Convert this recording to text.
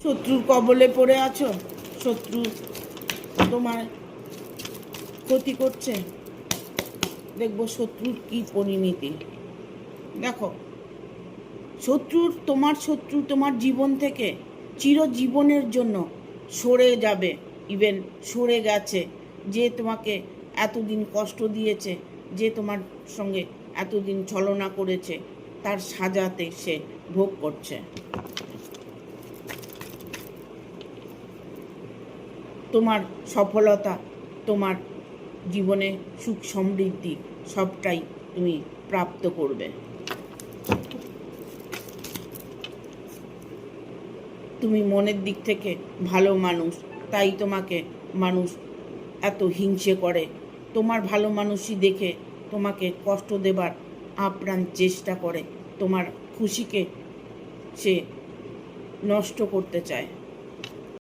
শত্রুর কবলে পড়ে আছো, শত্রু তোমার ক্ষতি করছে। দেখবো শত্রুর কি পরিণতি। দেখো, শত্রু তোমার জীবন থেকে চিরজীবনের জন্য সরে যাবে, ইভেন সরে গেছে। যে তোমাকে এতদিন কষ্ট দিয়েছে, যে তোমার সঙ্গে এতদিন ছলনা করেছে, তার সাজাতে সে ভোগ করছে। তোমার সফলতা, তোমার জীবনে সুখ সমৃদ্ধি সবটাই তুমি প্রাপ্ত করবে। তুমি মনের দিক থেকে ভালো মানুষ, তাই তোমাকে মানুষ এত হিংসে করে। তোমার ভালো মানুষই দেখে তোমাকে কষ্ট দেবার আপ্রাণ চেষ্টা করে, তোমার খুশিকে সে নষ্ট করতে চায়।